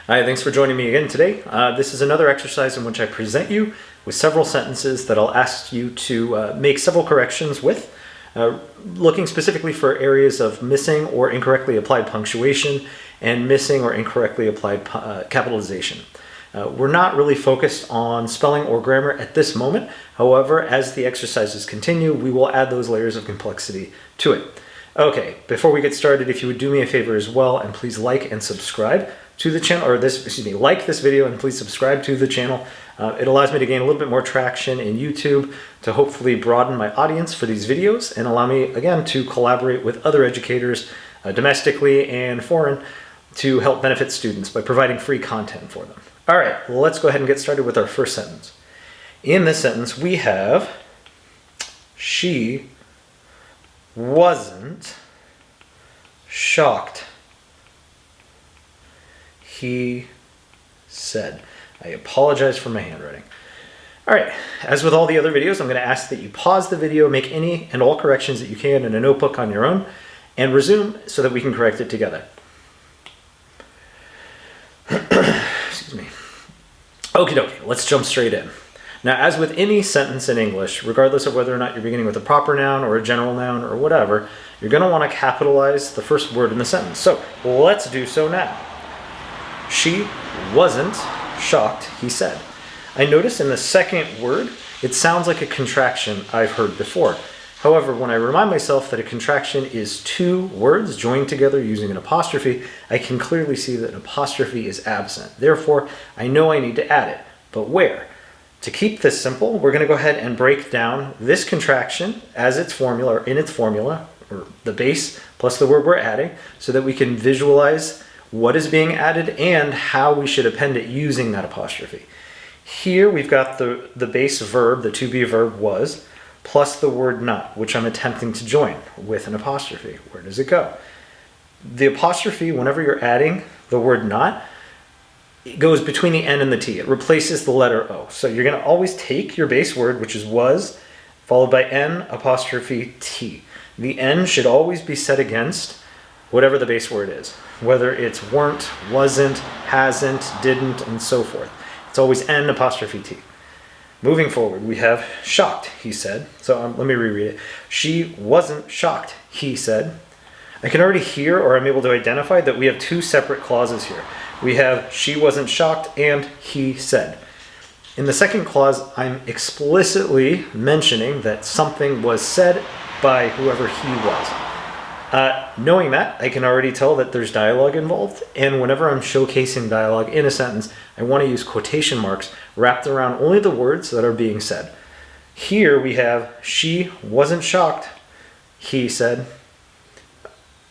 Hi, thanks for joining me again today. This is another exercise in which I present you with several sentences that I'll ask you to make several corrections with, looking specifically for areas of missing or incorrectly applied punctuation and missing or incorrectly applied capitalization. We're not really focused on spelling or grammar at this moment. However, as the exercises continue, we will add those layers of complexity to it. Okay, before we get started, if you would do me a favor as well, and please like and subscribe to the channel, or like this video and please subscribe to the channel. It allows me to gain a little bit more traction in YouTube to hopefully broaden my audience for these videos and allow me, again, to collaborate with other educators, domestically and foreign, to help benefit students by providing free content for them. All right, well, let's go ahead and get started with our first sentence. In this sentence, we have, she wasn't shocked, he said. I apologize for my handwriting. All right, as with all the other videos, I'm going to ask that you pause the video, make any and all corrections that you can in a notebook on your own, and resume so that we can correct it together. Excuse me. Okie dokie, let's jump straight in. Now, as with any sentence in English, regardless of whether or not you're beginning with a proper noun or a general noun or whatever, you're going to want to capitalize the first word in the sentence. So let's do so now. She wasn't shocked, he said. I notice in the second word, it sounds like a contraction I've heard before. However, when I remind myself that a contraction is two words joined together using an apostrophe, I can clearly see that an apostrophe is absent. Therefore, I know I need to add it. But where? To keep this simple, we're going to go ahead and break down this contraction as its formula, or in its formula, or the base plus the word we're adding, so that we can visualize what is being added and how we should append it using that apostrophe. Here we've got the base verb, the to be verb was, plus the word not, which I'm attempting to join with an apostrophe. Where does it go? The apostrophe, whenever you're adding the word not, it goes between the N and the T. It replaces the letter O. So you're going to always take your base word, which is was, followed by N apostrophe T. The N should always be set against whatever the base word is, whether it's weren't, wasn't, hasn't, didn't, and so forth. It's always N apostrophe T. Moving forward, we have shocked, he said. So let me reread it. She wasn't shocked, he said. I can already hear, or I'm able to identify, that we have two separate clauses here. We have she wasn't shocked and he said. In the second clause, I'm explicitly mentioning that something was said by whoever he was. Knowing that, I can already tell that there's dialogue involved, and whenever I'm showcasing dialogue in a sentence, I want to use quotation marks wrapped around only the words that are being said. Here we have, she wasn't shocked, he said.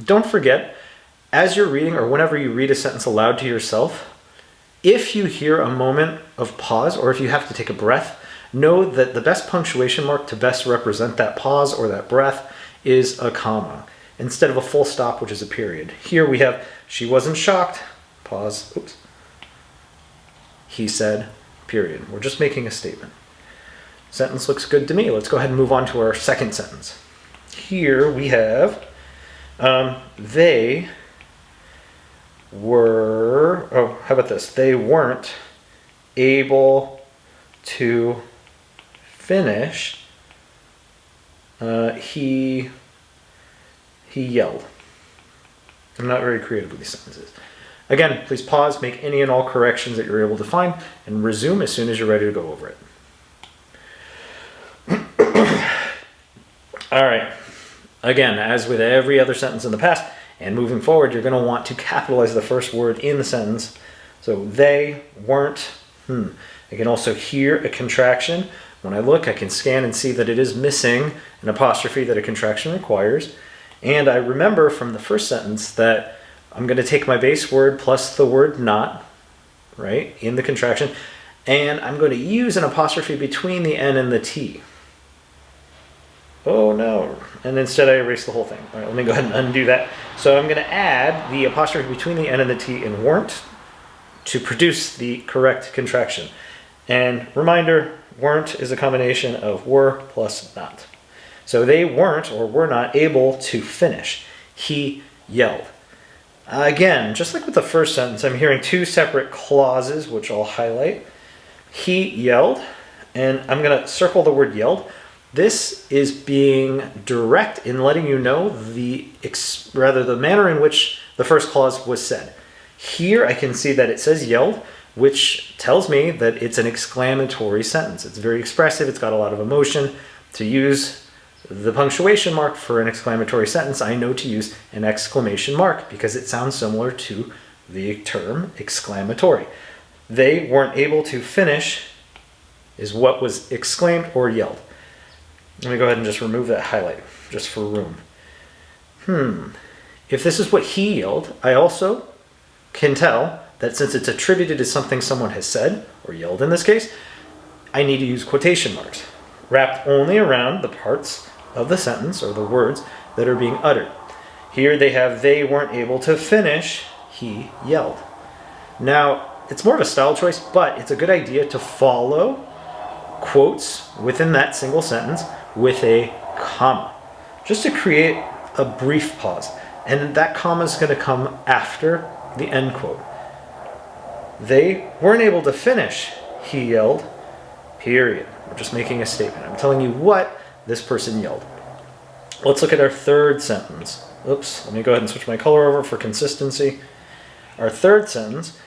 Don't forget, as you're reading or whenever you read a sentence aloud to yourself, if you hear a moment of pause or if you have to take a breath, know that the best punctuation mark to best represent that pause or that breath is a comma, instead of a full stop, which is a period. Here we have, she wasn't shocked, pause, oops, he said, period. We're just making a statement. Sentence looks good to me. Let's go ahead and move on to our second sentence. Here we have, they were, how about this? They weren't able to finish, he yelled. I'm not very creative with these sentences. Again, please pause, make any and all corrections that you're able to find, and resume as soon as you're ready to go over it. All right. Again, as with every other sentence in the past, and moving forward, you're going to want to capitalize the first word in the sentence. So they weren't, I can also hear a contraction. When I look, I can scan and see that it is missing an apostrophe that a contraction requires. And I remember from the first sentence that I'm going to take my base word plus the word not, right, in the contraction, and I'm going to use an apostrophe between the N and the T. Oh no, and instead I erase the whole thing. All right, let me go ahead and undo that. So I'm going to add the apostrophe between the N and the T in weren't to produce the correct contraction. And reminder, weren't is a combination of were plus not. So they weren't or were not able to finish. He yelled. Again, just like with the first sentence, I'm hearing two separate clauses, which I'll highlight. He yelled, and I'm going to circle the word yelled. This is being direct in letting you know the manner in which the first clause was said. Here I can see that it says yelled, which tells me that it's an exclamatory sentence. It's very expressive. It's got a lot of emotion. To use the punctuation mark for an exclamatory sentence, I know to use an exclamation mark because it sounds similar to the term exclamatory. They weren't able to finish is what was exclaimed or yelled. Let me go ahead and just remove that highlight just for room. If this is what he yelled, I also can tell that since it's attributed to something someone has said, or yelled in this case, I need to use quotation marks, wrapped only around the parts of the sentence or the words that are being uttered. Here they have, they weren't able to finish, he yelled. Now, it's more of a style choice, but it's a good idea to follow quotes within that single sentence with a comma, just to create a brief pause. And that comma is going to come after the end quote. They weren't able to finish, he yelled, period. We're just making a statement. I'm telling you what this person yelled. Let's look at our third sentence. Oops, let me go ahead and switch my color over for consistency. Our third sentence,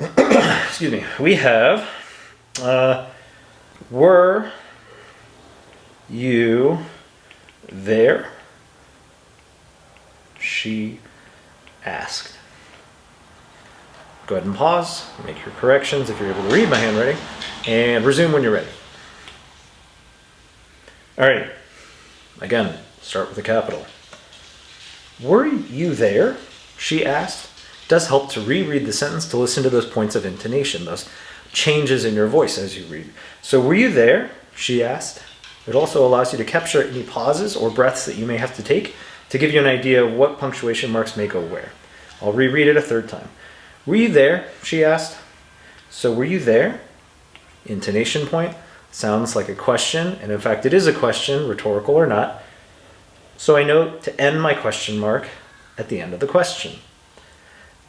excuse me, we have, were you there? She asked. Go ahead and pause, make your corrections if you're able to read my handwriting, and resume when you're ready. All right, again, start with a capital. Were you there? She asked. It does help to reread the sentence to listen to those points of intonation, those changes in your voice as you read. So, were you there? She asked. It also allows you to capture any pauses or breaths that you may have to take to give you an idea of what punctuation marks may go where. I'll reread it a third time. Were you there? She asked. So, were you there? Intonation point sounds like a question, and in fact, it is a question, rhetorical or not. So I know to end my question mark at the end of the question.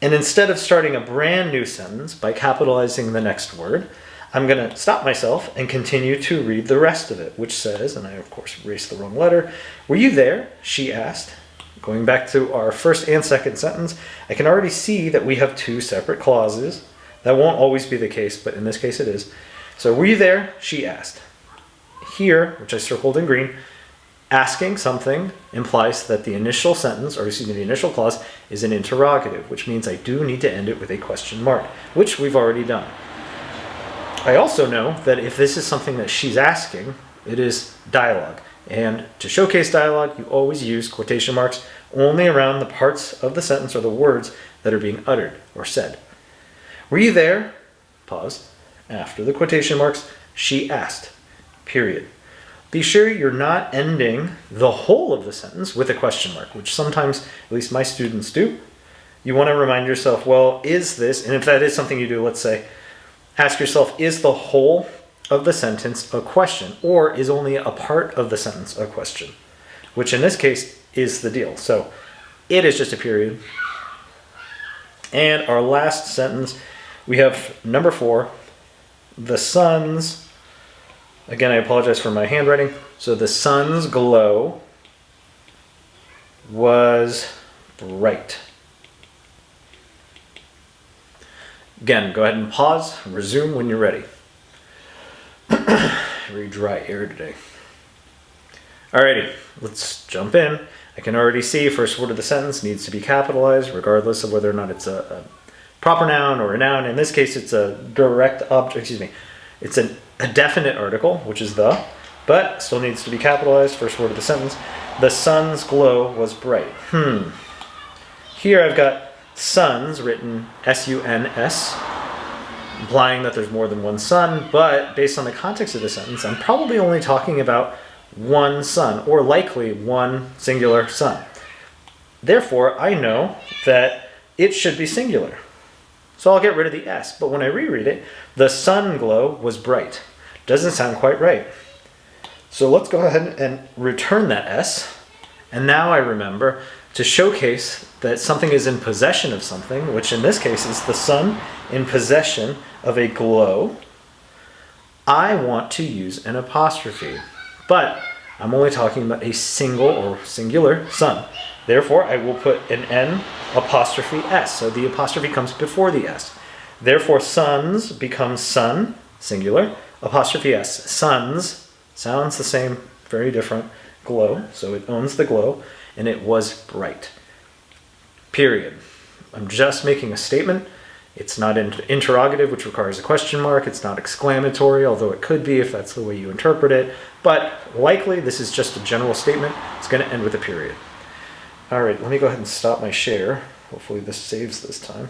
And instead of starting a brand new sentence by capitalizing the next word, I'm going to stop myself and continue to read the rest of it, which says, and I of course erased the wrong letter, were you there? She asked. Going back to our first and second sentence, I can already see that we have two separate clauses. That won't always be the case, but in this case it is. So, were you there? She asked. Here, which I circled in green, asking something implies that the initial sentence, or excuse me, the initial clause is an interrogative, which means I do need to end it with a question mark, which we've already done. I also know that if this is something that she's asking, it is dialogue. And to showcase dialogue, you always use quotation marks only around the parts of the sentence or the words that are being uttered or said. Were you there? Pause. After the quotation marks, she asked. Period. Be sure you're not ending the whole of the sentence with a question mark, which sometimes, at least my students do. You want to remind yourself, well, is this, and if that is something you do, let's say, ask yourself, is the whole of the sentence a question, or is only a part of the sentence a question? Which in this case is the deal. So it is just a period. And our last sentence, we have number 4, the sun's, again, I apologize for my handwriting. So the sun's glow was bright. Again, go ahead and pause, resume when you're ready. Very dry air today. Alrighty, let's jump in. I can already see first word of the sentence needs to be capitalized, regardless of whether or not it's a proper noun or a noun. In this case, it's a direct object, it's a definite article, which is the, but still needs to be capitalized, first word of the sentence. The sun's glow was bright. Here I've got suns written S-U-N-S, implying that there's more than one sun, but based on the context of the sentence, I'm probably only talking about one sun, or likely one singular sun. Therefore, I know that it should be singular. So I'll get rid of the S, but when I reread it, the sun glow was bright. Doesn't sound quite right. So let's go ahead and return that S, and now I remember to showcase that something is in possession of something, which in this case is the sun in possession of a glow, I want to use an apostrophe. But I'm only talking about a single or singular sun. Therefore, I will put an N apostrophe S. So the apostrophe comes before the S. Therefore, suns becomes sun, singular, apostrophe S. Suns, sounds the same, very different, glow. So it owns the glow, and it was bright. Period. I'm just making a statement. It's not interrogative, which requires a question mark. It's not exclamatory, although it could be if that's the way you interpret it. But likely, this is just a general statement. It's going to end with a period. All right, let me go ahead and stop my share. Hopefully this saves this time.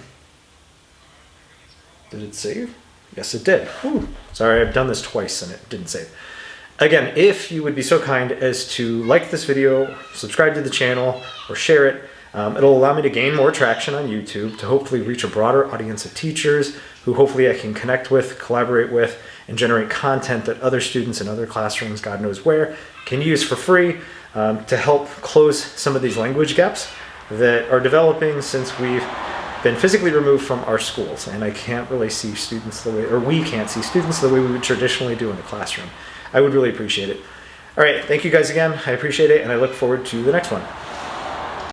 Did it save? Yes, it did. Whew. Sorry, I've done this twice and it didn't save. Again, if you would be so kind as to like this video, subscribe to the channel, or share it, it'll allow me to gain more traction on YouTube to hopefully reach a broader audience of teachers who hopefully I can connect with, collaborate with, and generate content that other students in other classrooms, God knows where, can use for free to help close some of these language gaps that are developing since we've been physically removed from our schools, and I can't really see students the way, or we can't see students the way we would traditionally do in the classroom. I would really appreciate it. All right, thank you guys again. I appreciate it, and I look forward to the next one.